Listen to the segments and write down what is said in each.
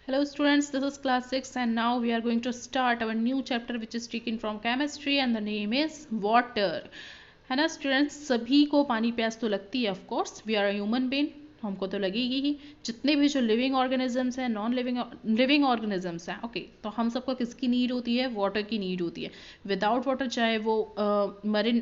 Hello students, this is class 6 and now we are going to start our new chapter which is taken from chemistry and the name is water. है ना students, सभी को पानी प्यास तो लगती है, of course we are human being, हमको तो लगेगी ही। जितने भी जो लिविंग ऑर्गेनिजम्स हैं, नॉन लिविंग ऑर्गेनिजम्स हैं, ओके, तो हम सबको किसकी नीड होती है? वाटर की नीड होती है। विदाउट वाटर, चाहे वो मरीन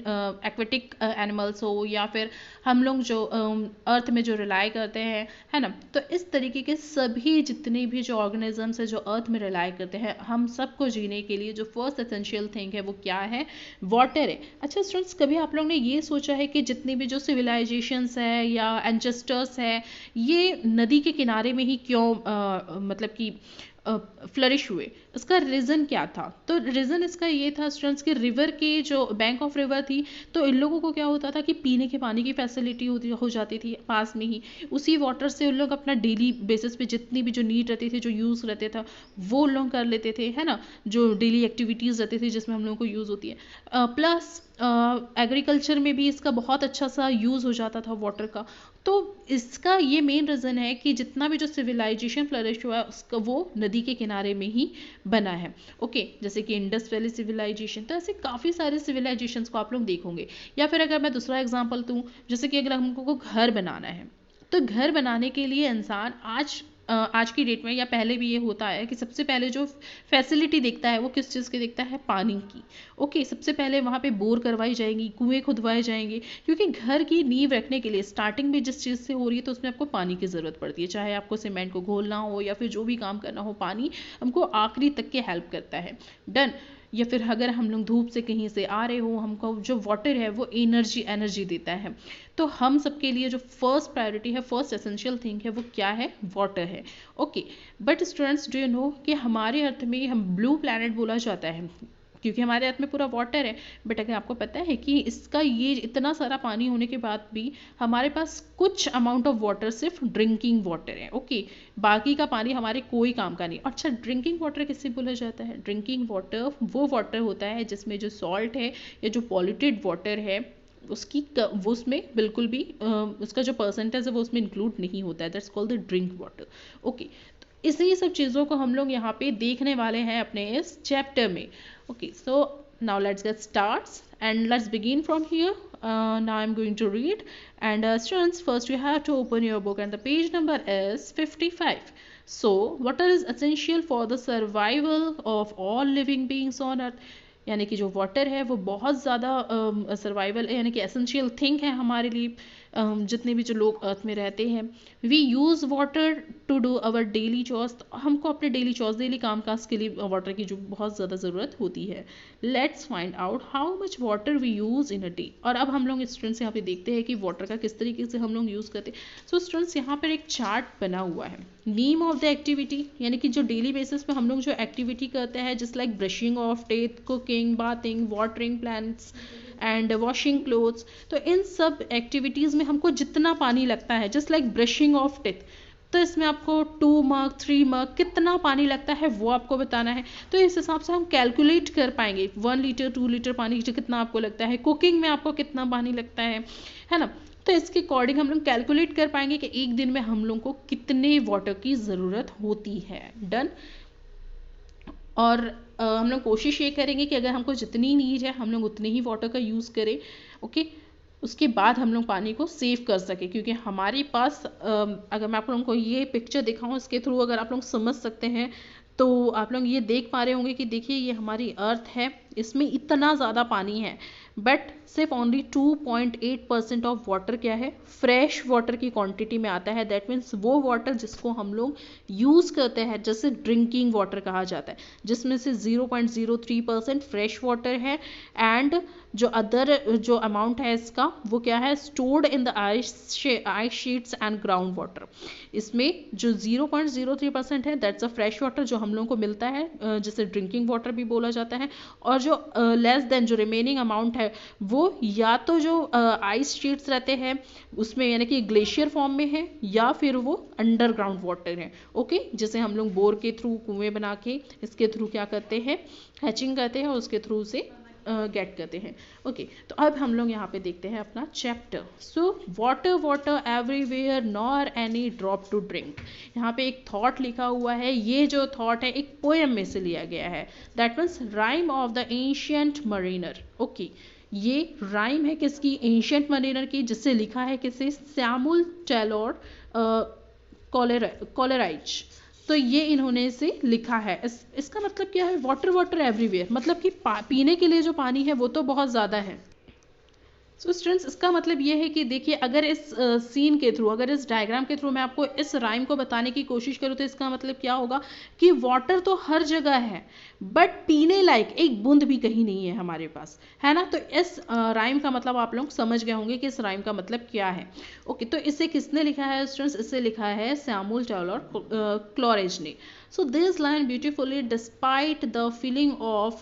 एक्वेटिक एनिमल्स हो या फिर हम लोग जो अर्थ में जो रिलाई करते हैं, है ना, तो इस तरीके के सभी जितने भी जो ऑर्गेनिजम्स है जो अर्थ में रिलाई करते हैं, हम सबको जीने के लिए जो फर्स्ट एसेंशियल थिंग है वो क्या है? वाटर है। अच्छा स्टूडेंट्स, कभी आप लोग ने ये सोचा है कि जितनी भी जो सिविलाइजेशंस है या एंसेस्टर्स है, ये नदी के किनारे में ही क्यों मतलब कि फ्लरिश हुए? इसका रीज़न क्या था? तो रीज़न इसका ये था स्टूडेंट्स कि रिवर के जो बैंक ऑफ रिवर थी, तो इन लोगों को क्या होता था कि पीने के पानी की फैसिलिटी हो जाती थी पास में ही। उसी वाटर से उन लोग अपना डेली बेसिस पे जितनी भी जो नीड रहती थी, जो यूज़ रहते था, वो लोग कर लेते थे, है ना, जो डेली एक्टिविटीज़ रहती थी जिसमें हम लोगों को यूज़ होती है। प्लस एग्रीकल्चर में भी इसका बहुत अच्छा सा यूज़ हो जाता था वाटर का। तो इसका ये मेन रीज़न है कि जितना भी जो सिविलाइजेशन फ्लरिश हुआ है उसका वो नदी के किनारे में ही बना है। ओके, जैसे कि इंडस वैली सिविलाइजेशन, तो ऐसे काफ़ी सारे सिविलाइजेशंस को आप लोग देखोगे। या फिर अगर मैं दूसरा एग्जांपल दूँ, जैसे कि अगर हमको घर बनाना है, तो घर बनाने के लिए इंसान आज की डेट में या पहले भी ये होता है कि सबसे पहले जो फैसिलिटी देखता है वो किस चीज़ की देखता है? पानी की। ओके, सबसे पहले वहाँ पे बोर करवाई जाएंगी, कुएं खुदवाए जाएंगे, क्योंकि घर की नींव रखने के लिए स्टार्टिंग भी जिस चीज़ से हो रही है तो उसमें आपको पानी की ज़रूरत पड़ती है। चाहे आपको सीमेंट को घोलना हो या फिर जो भी काम करना हो, पानी हमको आखिरी तक के हेल्प करता है। डन। या फिर अगर हम लोग धूप से कहीं से आ रहे हो, हमको जो वाटर है वो एनर्जी देता है। तो हम सबके लिए जो फर्स्ट प्रायोरिटी है, फर्स्ट एसेंशियल थिंग है, वो क्या है? वाटर है। Okay, but students, do you know कि हमारे अर्थ में हम ब्लू प्लैनेट बोला जाता है क्योंकि हमारे अर्थ में पूरा वाटर है। बट अगर आपको पता है कि इसका ये इतना सारा पानी होने के बाद भी हमारे पास कुछ अमाउंट ऑफ वाटर सिर्फ ड्रिंकिंग वाटर है। ओके, बाकी का पानी हमारे कोई काम का नहीं। अच्छा, ड्रिंकिंग वाटर किससे बोला जाता है? ड्रिंकिंग वाटर वो वाटर होता है जिसमें जो सॉल्ट है या जो पॉल्यूटेड वाटर है वो उसमें बिल्कुल भी उसका जो परसेंटेज है वो उसमें इंक्लूड नहीं होता है। That's called the drink water. Okay, तो इसी सब चीज़ों को हम लोग यहाँ पे देखने वाले हैं अपने इस चैप्टर में। Okay, so now let's get starts and let's begin from here. Now I'm going to read, and students, first you have to open your book and the page number is 55. So water is essential for the survival of all living beings on earth. यानी कि जो water है वो बहुत ज़्यादा survival यानी कि essential thing है हमारे लिए, जितने भी जो लोग अर्थ में रहते हैं। We use water to do our daily chores, तो हमको अपने डेली चॉर्स, डेली कामकाज के लिए वाटर की जो बहुत ज़्यादा ज़रूरत होती है। Let's find out how much water we use in a day. और अब हम लोग स्टूडेंट्स यहाँ पे देखते हैं कि वाटर का किस तरीके से हम लोग यूज़ करते हैं। सो स्टूडेंट्स, यहाँ पर एक चार्ट बना हुआ है। नेम ऑफ द एक्टिविटी, यानी कि जो डेली बेसिस पे हम लोग जो एक्टिविटी करते हैं, just like brushing of teeth, cooking, bathing, watering plants and washing clothes, तो इन सब एक्टिविटीज़ में हमको जितना पानी लगता है, just like brushing of teeth, तो इसमें आपको 2 मग 3 मग कितना पानी लगता है वो आपको बताना है। तो इस हिसाब से हम कैलकुलेट कर पाएंगे 1 लीटर 2 लीटर पानी कितना आपको लगता है, कुकिंग में आपको कितना पानी लगता है ना। तो इसके अकॉर्डिंग हम लोग कैलकुलेट कर पाएंगे कि एक दिन में हम लोग को कितने वाटर की ज़रूरत होती है। डन। और हम लोग कोशिश ये करेंगे कि अगर हमको जितनी नीड है हम लोग उतने ही वाटर का यूज़ करें। ओके, उसके बाद हम लोग पानी को सेव कर सके, क्योंकि हमारे पास अगर मैं आप लोगों को ये पिक्चर दिखाऊं, इसके थ्रू अगर आप लोग समझ सकते हैं तो आप लोग ये देख पा रहे होंगे कि देखिए ये हमारी अर्थ है, इसमें इतना ज़्यादा पानी है, बट सिर्फ ओनली 2.8% ऑफ वाटर क्या है? फ्रेश वाटर की क्वांटिटी में आता है। दैट मीन्स वो वाटर जिसको हम लोग यूज़ करते हैं, जैसे ड्रिंकिंग वाटर कहा जाता है, जिसमें से 0.03% फ्रेश वाटर है, एंड जो अदर जो अमाउंट है इसका वो क्या है? Stored in the ice sheets and ground water. इसमें जो 0.03% है दैट्स अ फ्रेश वाटर जो हम लोगों को मिलता है, जिसे ड्रिंकिंग वाटर भी बोला जाता है। और जो लेस देन जो रिमेनिंग अमाउंट है वो या तो जो आइस शीट्स रहते हैं उसमें यानी कि ग्लेशियर फॉर्म में है, या फिर वो अंडरग्राउंड वाटर है। ओके, जिसे हम लोग बोर के थ्रू, कुएं बना के इसके थ्रू क्या करते हैं? हैचिंग करते हैं, उसके थ्रू से गेट करते हैं। ओके, तो अब हम लोग यहाँ पे देखते हैं अपना chapter. So water water everywhere nor any drop to drink. यहाँ पे एक थॉट लिखा हुआ है, ये जो थॉट है एक पोएम में से लिया गया है, that means Rime of the Ancient Mariner. Okay, ये राइम है किसकी? एंशियंट मरीनर की, जिससे लिखा है किसे? Samuel Taylor Coleridge. तो ये इन्होंने इसे लिखा है। इसका मतलब क्या है? वाटर वाटर एवरीवेयर, मतलब कि पीने के लिए जो पानी है वो तो बहुत ज़्यादा है। सो स्टूडेंट्स, इसका मतलब ये है कि देखिए, अगर इस सीन के थ्रू, अगर इस डायग्राम के थ्रू मैं आपको इस राइम को बताने की कोशिश करूँ तो इसका मतलब क्या होगा कि वाटर तो हर जगह है, बट पीने लायक एक बूंद भी कहीं नहीं है हमारे पास, है ना। तो इस राइम का मतलब आप लोग समझ गए होंगे कि इस राइम का मतलब क्या है। ओके, तो इसे किसने लिखा है स्टूडेंट्स? इसे लिखा है सैमुअल टेलर कोलेराइज ने। So this line beautifully despite the feeling of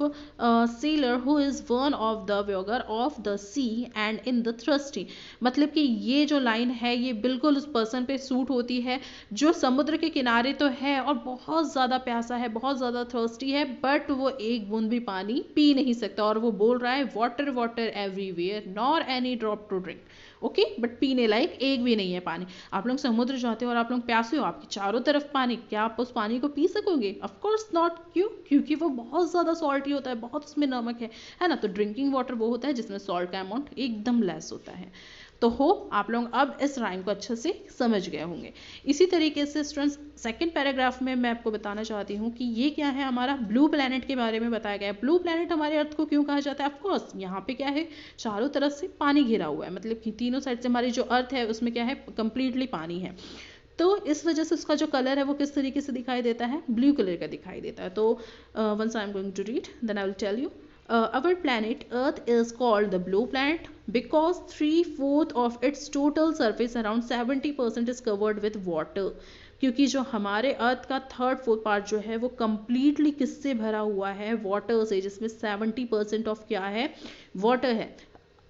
sailor who is one of the voyager of the sea and in the thirsty। मतलब कि ये जो लाइन है ये बिल्कुल उस पर्सन पे सूट होती है जो समुद्र के किनारे तो है और बहुत ज़्यादा प्यासा है, बहुत ज़्यादा थर्स्टी है, बट वो एक बूंद भी पानी पी नहीं सकता। और वो बोल रहा है water water everywhere nor any drop to drink. Okay, but पीने लायक एक भी नहीं है पानी। आप लोग समुद्र जाते हो और आप लोग प्यासे हो, आपके चारों तरफ पानी, क्या आप उस पानी को पी सकोगे? Of course not. क्यों? क्योंकि वो बहुत ज़्यादा सॉल्टी होता है, बहुत उसमें नमक है ना। तो ड्रिंकिंग वाटर वो होता है जिसमें सॉल्ट का अमाउंट एकदम लेस होता है। तो होप आप लोग अब इस राइम को अच्छे से समझ गए होंगे। इसी तरीके से स्टूडेंट्स, सेकंड पैराग्राफ में मैं आपको बताना चाहती हूँ कि ये क्या है, हमारा ब्लू प्लैनेट के बारे में बताया गया है। ब्लू प्लैनेट हमारे अर्थ को क्यों कहा जाता है? ऑफकोर्स यहाँ पे क्या है, चारों तरफ से पानी घिरा हुआ है, मतलब कि तीनों साइड से हमारी जो अर्थ है उसमें क्या है, कंप्लीटली पानी है। तो इस वजह से उसका जो कलर है वो किस तरीके से दिखाई देता है? ब्लू कलर का दिखाई देता है। तो once I am going to read then I will tell you. Our planet Earth is called the blue planet because 3/4 of its total surface, around 70%, is covered with water। क्योंकि जो हमारे अर्थ का 3/4 part जो है वो कंप्लीटली किससे भरा हुआ है? वाटर से, जिसमें 70% ऑफ क्या है? वाटर है।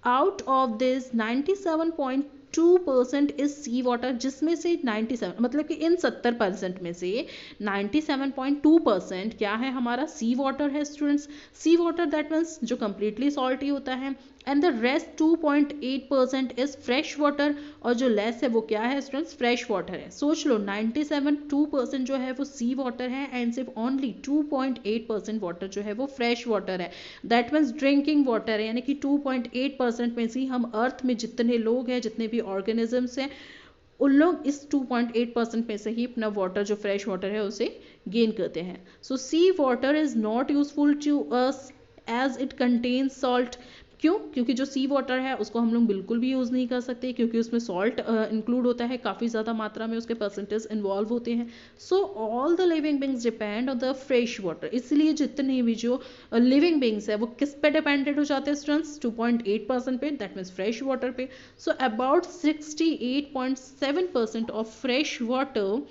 Out of this 97.2% is sea water, जिसमें से 97 मतलब कि इन 70% में से 97.2% क्या है? हमारा सी वाटर है students. Sea water that means जो कंप्लीटली सॉल्टी होता है, and the rest 2.8% is fresh water, और जो लेस है वो क्या है स्टूडेंट्स? फ्रेश वाटर है। सोच लो 97.2% जो है वो सी वाटर है एंड सिर्फ ओनली 2.8% वाटर जो है वो फ्रेश वाटर है। दैट मीन्स ड्रिंकिंग वाटर है, यानी कि 2.8% में से हम अर्थ में जितने लोग हैं, जितने भी ऑर्गेनिजम्स हैं, उन लोग इस 2.8% में से ही अपना वाटर जो फ्रेश वाटर है उसे गेन करते हैं। So sea water is not useful to us as it contains salt. क्यों? क्योंकि जो सी वाटर है उसको हम लोग बिल्कुल भी यूज़ नहीं कर सकते, क्योंकि उसमें सॉल्ट इंक्लूड होता है, काफ़ी ज़्यादा मात्रा में उसके परसेंटेज इन्वॉल्व होते हैं। So all the living beings depend on the fresh water. इसलिए जितने भी जो लिविंग बींग्स है वो किस पे डिपेंडेड हो जाते हैं स्टूडेंट्स? 2.8% पे, दैट मीन्स फ्रेश वाटर पे। So about 68.7% of fresh water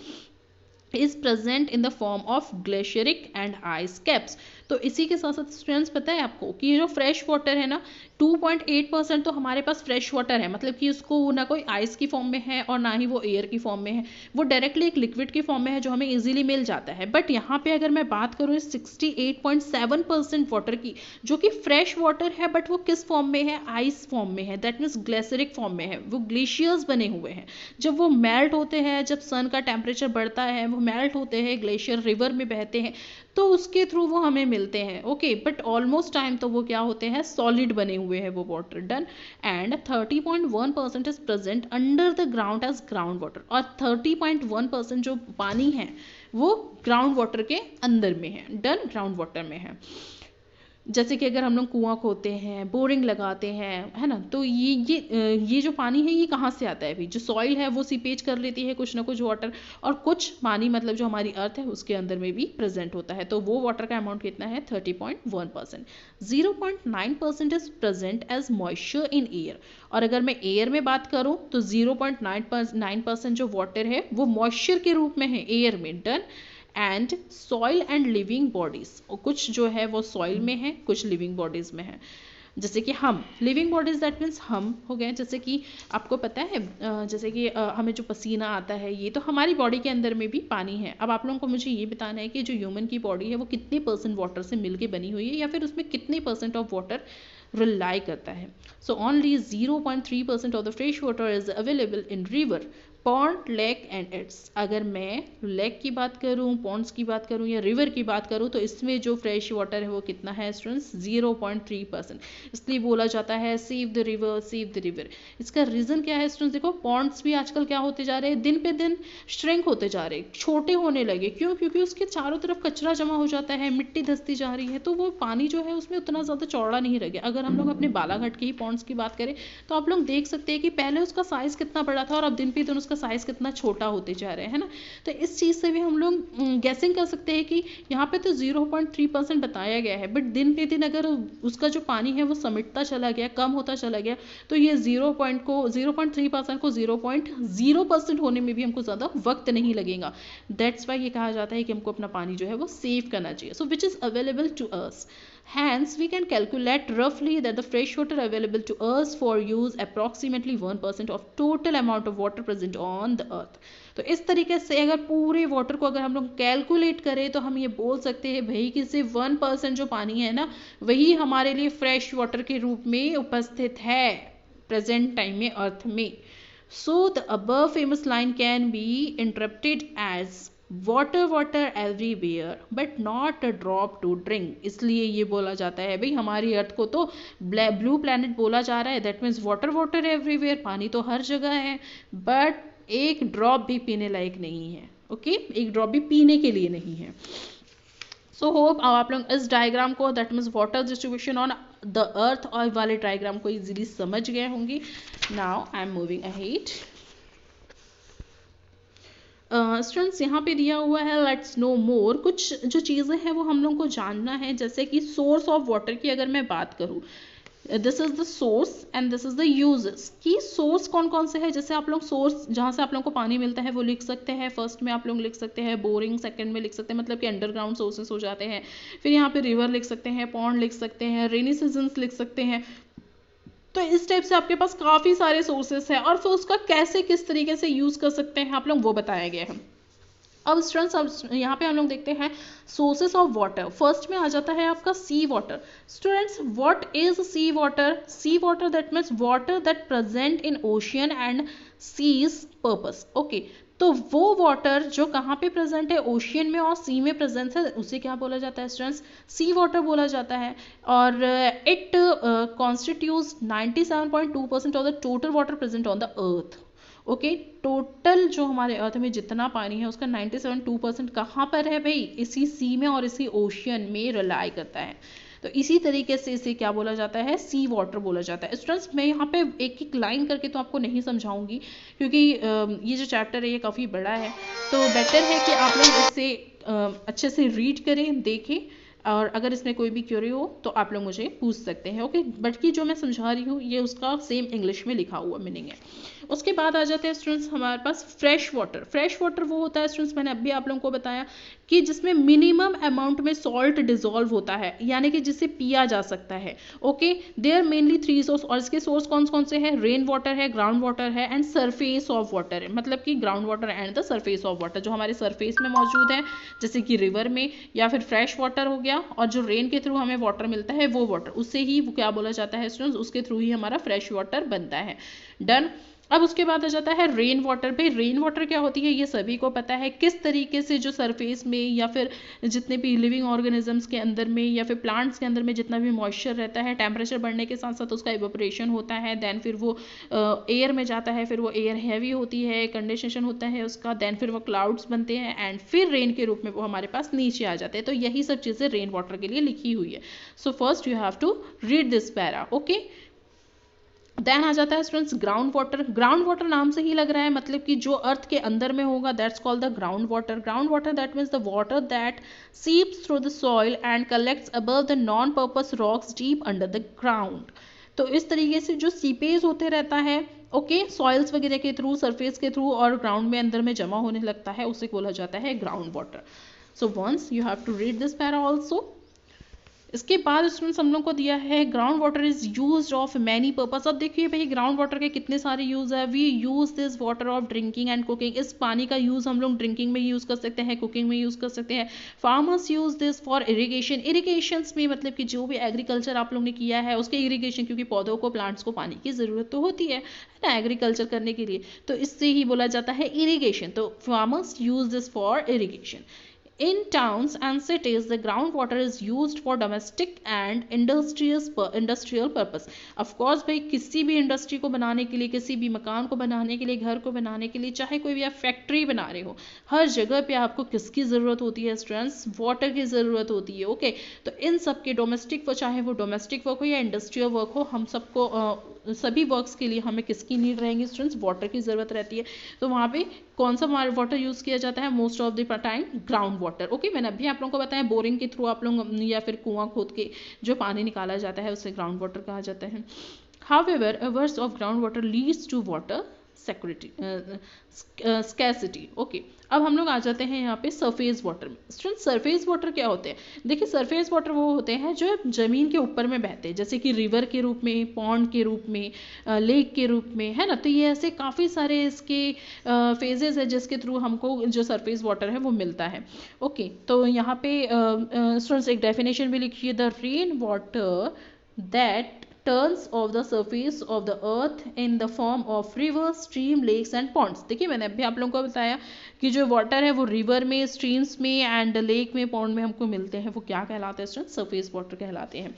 is present in the form of glacieric and ice caps। तो इसी के साथ साथ स्टूडेंट्स पता है आपको कि ये जो फ्रेश वाटर है ना, 2.8% तो हमारे पास फ्रेश वाटर है, मतलब कि उसको ना कोई आइस की फॉर्म में है और ना ही वो एयर की फॉर्म में है, वो डायरेक्टली एक लिक्विड की फॉर्म में है जो हमें इजीली मिल जाता है। बट यहाँ पे अगर मैं बात करूँ 68.7% वाटर की, जो कि फ्रेश वाटर है, बट वो किस फॉर्म में है? आइस फॉर्म में है, दैट मीन्स ग्लेशियरिक फॉर्म में है। वो ग्लेशियर्स बने हुए हैं, जब वो मेल्ट होते हैं, जब सन का टेम्परेचर बढ़ता है, वो मेल्ट होते हैं, ग्लेशियर रिवर में बहते हैं, तो उसके थ्रू वो हमें मिलते हैं। ओके, बट ऑलमोस्ट टाइम तो वो क्या होते हैं? सॉलिड बने हुए हैं वो water. Done. And 30.1% is present under the ground as ground water, और 30.1% जो पानी है वो ग्राउंड वाटर के अंदर में है। डन, ग्राउंड वाटर में है। जैसे कि अगर हम लोग कुआं खोदते हैं, बोरिंग लगाते हैं, है ना, तो ये जो पानी है ये कहाँ से आता है? अभी जो सॉइल है वो सीपेज कर लेती है कुछ ना कुछ वाटर, और कुछ पानी मतलब जो हमारी अर्थ है उसके अंदर में भी प्रेजेंट होता है। तो वो वाटर का अमाउंट कितना है? 30.1%। 0.9% is present as moisture in air, और अगर मैं एयर में बात करूँ तो 0.9% जो वाटर है वो मॉइस्चर के रूप में है एयर में। Done. And soil and living bodies, और कुछ जो है वो सॉइल में है, कुछ लिविंग बॉडीज में है। जैसे कि हम लिविंग बॉडीज दैट मीन्स हम हो गए, जैसे कि आपको पता है जैसे कि हमें जो पसीना आता है ये तो हमारी बॉडी के अंदर में भी पानी है। अब आप लोगों को मुझे ये बताना है कि जो ह्यूमन की बॉडी है वो कितने % वाटर से मिलके बनी हुई है या फिर उसमें कितने % ऑफ वाटर रिलाई करता है। So only 0.3% of the fresh water is available in river, pond, lake and it's. अगर मैं लेक की बात करूँ, पॉन्ड्स की बात करूँ या रिवर की बात करूँ तो इसमें जो फ्रेश वाटर है वो कितना है स्टूडेंट्स, 0.3%। इसलिए बोला जाता है save the river, save the river. इसका रीज़न क्या है स्टूडेंट्स, देखो पॉन्ड्स भी आजकल क्या होते जा रहे हैं, दिन पे दिन श्रिंक होते जा रहे हैं, छोटे होने लगे। क्यों? क्योंकि उसके चारों तरफ कचरा जमा हो जाता है, मिट्टी धंसती जा रही है, तो वो पानी जो है उसमें उतना ज़्यादा चौड़ा नहीं रह गया। अगर हम लोग अपने बालाघाट के ही पॉन्ड्स की बात करें तो आप लोग देख सकते हैं कि पहले उसका साइज़ कितना बड़ा था और अब दिन पे दिन उसका साइज कितना छोटा होते जा रहे हैं ना। तो इस चीज से भी हम लोग गैसिंग कर सकते हैं कि यहाँ पे तो 0.3% बताया गया है, बट दिन पे दिन अगर उसका जो पानी है वो समिटता चला गया, कम होता चला गया, तो ये 0.3% को 0.0% होने में भी हमको ज्यादा वक्त नहीं लगेगा। दैट्स वाई ये कहा जाता है कि हमको अपना पानी जो है वो सेव करना चाहिए। So which is available to us, hence we can calculate roughly that the fresh water available to us for use approximately 1% of total amount of water present on the earth। तो इस तरीके से अगर पूरे water को अगर हम लोग कैलकुलेट करें तो हम ये बोल सकते हैं भाई कि सिर्फ 1% जो पानी है ना वही हमारे लिए फ्रेश वाटर के रूप में उपस्थित है प्रेजेंट टाइम में अर्थ में। So the above famous line can be interpreted as water water everywhere but not a drop to drink. इसलिए ये बोला जाता है भाई हमारी अर्थ को तो ब्लू प्लैनेट बोला जा रहा है, that means water water everywhere, पानी तो हर जगह है बट एक ड्रॉप भी पीने लायक नहीं है। ओके एक ड्रॉप भी पीने के लिए नहीं है। सो होप आप लोग इस डायग्राम को that means water distribution on the अर्थ और वाले डायग्राम को इजीली समझ गए होंगे। Now I am moving ahead. Students यहाँ पे दिया हुआ है लेट्स नो मोर, कुछ जो चीज़ें हैं वो हम लोग को जानना है। जैसे कि सोर्स ऑफ वाटर की अगर मैं बात करूँ, this is the source and this is the uses. कि सोर्स कौन कौन से है, जैसे आप लोग सोर्स जहाँ से आप लोग को पानी मिलता है वो लिख सकते हैं। फर्स्ट में आप लोग लिख सकते हैं बोरिंग, सेकंड में लिख सकते हैं मतलब कि अंडरग्राउंड सोर्सेस हो जाते हैं। फिर यहाँ पे रिवर लिख सकते हैं, पॉन्ड लिख सकते हैं, रेनी सीजन्स लिख सकते हैं। तो इस टाइप से आपके पास काफ़ी सारे सोर्सेस है और फिर उसका कैसे किस तरीके से यूज़ कर सकते हैं आप लोग वो बताया गया है। अब स्टूडेंट्स अब यहाँ पे हम लोग देखते हैं सोर्सेस ऑफ वाटर। फर्स्ट में आ जाता है आपका sea water. Students what is sea water? Sea water that means water that present in ocean and seas purpose. Okay तो वो वाटर जो कहाँ पे प्रेजेंट है, ओशियन में और सी में प्रेजेंट है, उसे क्या बोला जाता है स्टूडेंट्स? सी वाटर बोला जाता है। और it constitutes 97.2% of the total water present on the earth. Okay total जो हमारे अर्थ में जितना पानी है उसका 97.2% कहाँ पर है भाई? इसी सी में और इसी ओशियन में रिलाई करता है। तो इसी तरीके से इसे क्या बोला जाता है? सी वाटर बोला जाता है। स्टूडेंट्स मैं यहाँ पे एक एक लाइन करके तो आपको नहीं समझाऊंगी क्योंकि ये जो चैप्टर है ये काफ़ी बड़ा है, तो बेटर है कि आप लोग इसे अच्छे से रीड करें, देखें, और अगर इसमें कोई भी क्वेरी हो तो आप लोग मुझे पूछ सकते हैं। ओके बट कि जो मैं समझा रही हूँ ये उसका सेम इंग्लिश में लिखा हुआ मीनिंग है। उसके बाद आ जाते हैं स्टूडेंट्स हमारे पास फ्रेश वाटर। फ्रेश वाटर वो होता है स्टूडेंट्स, मैंने अभी आप लोगों को बताया कि जिसमें मिनिमम अमाउंट में सॉल्ट डिजोल्व होता है, यानी कि जिसे पिया जा सकता है। ओके देयर मेनली 3 सोर्स, और इसके सोर्स कौन कौन से हैं? रेन वाटर है, ग्राउंड वाटर है एंड सरफेस ऑफ वाटर है। मतलब कि ground water and the surface of water जो हमारे सरफेस में मौजूद है, जैसे कि रिवर में, या फिर फ्रेश वाटर हो गया, और जो रेन के थ्रू हमें वाटर मिलता है वो वाटर, उससे ही वो क्या बोला जाता है स्टूडेंट्स? उसके थ्रू ही हमारा फ्रेश वाटर बनता है। डन। अब उसके बाद आ जाता है रेन वाटर। भाई रेन वाटर क्या होती है ये सभी को पता है, किस तरीके से जो सरफेस में या फिर जितने भी लिविंग ऑर्गेनिजम्स के अंदर में या फिर प्लांट्स के अंदर में जितना भी मॉइस्चर रहता है, टेम्परेचर बढ़ने के साथ साथ उसका इवेपोरेशन होता है, देन फिर वो एयर में जाता है, फिर वो एयर हैवी होती है, कंडेंसेशन होता है उसका, देन फिर वो क्लाउड्स बनते हैं एंड फिर रेन के रूप में वो हमारे पास नीचे आ जाते हैं। तो यही सब चीज़ें रेन वाटर के लिए लिखी हुई है। So first you have to read this para. Okay then आ जाता है students ground water. Ground water नाम से ही लग रहा है, मतलब कि जो अर्थ के अंदर में होगा, that's called the ground water. Ground water that means the water that seeps through the soil and collects above the non porous rocks deep under the ground. तो इस तरीके से जो सीपेज होते रहता है ओके सॉइल्स वगैरह के थ्रू, सरफेस के थ्रू और ग्राउंड में अंदर में जमा होने लगता है, उसे बोला जाता है ground water. So once you have to read this para also. इसके बाद स्टूडेंट्स हम लोग को दिया है ground water is used of many purpose. अब देखिए भाई ग्राउंड वाटर के कितने सारे यूज है। We use this water of drinking and cooking. इस पानी का यूज हम लोग ड्रिंकिंग में यूज कर सकते हैं, कुकिंग में यूज कर सकते हैं। Farmers use this for irrigation. Irrigation में मतलब कि जो भी एग्रीकल्चर आप लोग ने किया है उसके इरिगेशन, क्योंकि पौधों को प्लांट्स को पानी की जरूरत तो होती है ना एग्रीकल्चर करने के लिए, तो इससे ही बोला जाता है इरिगेशन। तो farmers use this for irrigation. In towns and cities, the groundwater is used for domestic and industrial purpose. Of course भाई किसी भी इंडस्ट्री को बनाने के लिए, किसी भी मकान को बनाने के लिए, घर को बनाने के लिए, चाहे कोई भी आप फैक्ट्री बना रहे हो, हर जगह पे आपको किसकी ज़रूरत होती है स्टूडेंट्स? वाटर की ज़रूरत होती है। ओके, तो इन सब के डोमेस्टिक, चाहे वो डोमेस्टिक वर्क हो या इंडस्ट्रियल वर्क हो, हम सबको सभी वर्क्स के लिए हमें किसकी नीड रहेंगी स्टूडेंट्स? वाटर की ज़रूरत रहती है। तो वहाँ पे कौन सा वाटर यूज़ किया जाता है most of the time? Ground water. Okay, मैंने अभी आप लोगों को बताया बोरिंग के थ्रू आप लोग या फिर कुआं खोद के जो पानी निकाला जाता है उसे ग्राउंड वाटर कहा जाता है। However, awareness of groundwater leads to water security scarcity. Okay, अब हम लोग आ जाते हैं यहाँ पे सरफेस वाटर में। स्टूडेंट सरफेस वाटर क्या होते हैं? देखिए सरफेस वाटर वो होते हैं जो जमीन के ऊपर में बहते हैं, जैसे कि रिवर के रूप में, पॉन्ड के रूप में, लेक के रूप में, है ना। तो ये ऐसे काफ़ी सारे इसके फेजेस है जिसके थ्रू हमको जो सरफेस वाटर है वो मिलता है। ओके, तो यहाँ पे स्टूडेंट्स एक डेफिनेशन भी लिखिए, the rain water that turns of the surface of the earth in the form of river, stream, lakes and ponds. देखिए मैंने अभी आप लोगों को बताया कि जो वाटर है वो रिवर में, स्ट्रीम्स में एंड लेक में, पॉन्ड में हमको मिलते हैं, वो क्या कहलाते हैं स्टूडेंट? सरफेस वाटर कहलाते हैं।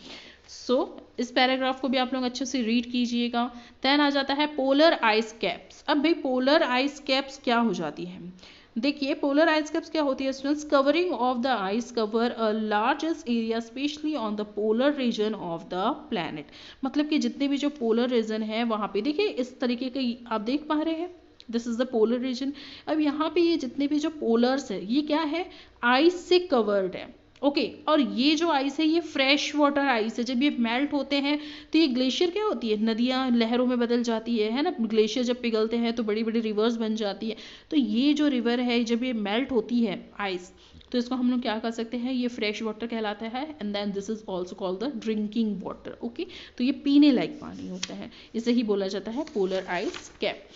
सो इस पैराग्राफ को भी आप लोग अच्छे से रीड कीजिएगा। देन आ जाता है पोलर आइस कैप्स। अब भाई पोलर आइस कैप्स क्या हो जाती है? देखिए पोलर आइस कैप्स क्या होती है students? Covering of the ice cover a largest area specially on the polar region of the planet. मतलब कि जितने भी जो पोलर रीजन है वहाँ पे देखिए इस तरीके के आप देख पा रहे हैं, this is the polar region. अब यहाँ पे ये जितने भी जो पोलर्स है ये क्या है? आइस से कवर्ड है। ओके, और ये जो आइस है ये फ्रेश वाटर आइस है। जब ये मेल्ट होते हैं तो ये ग्लेशियर क्या होती है? नदियाँ लहरों में बदल जाती है ना। ग्लेशियर जब पिघलते हैं तो बड़ी बड़ी रिवर्स बन जाती है। तो ये जो रिवर है जब ये मेल्ट होती है आइस, तो इसको हम लोग क्या कर सकते हैं? ये फ्रेश वाटर कहलाता है। And then this is also called the drinking water. Okay, तो ये पीने लायक पानी होता है, इसे ही बोला जाता है पोलर आइस कैप।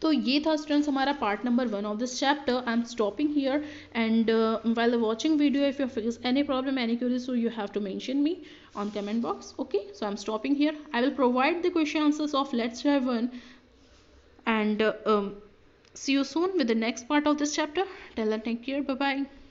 तो ये था स्टूडेंट्स हमारा part number 1 of this chapter. I am stopping here and while watching video, if you face any problem, any queries, so you have to mention me on comment box. Okay, so I'm stopping here. I will provide the question answers of Let's Try 1 and see you soon with the next part of this chapter. Till then, take care. Bye bye.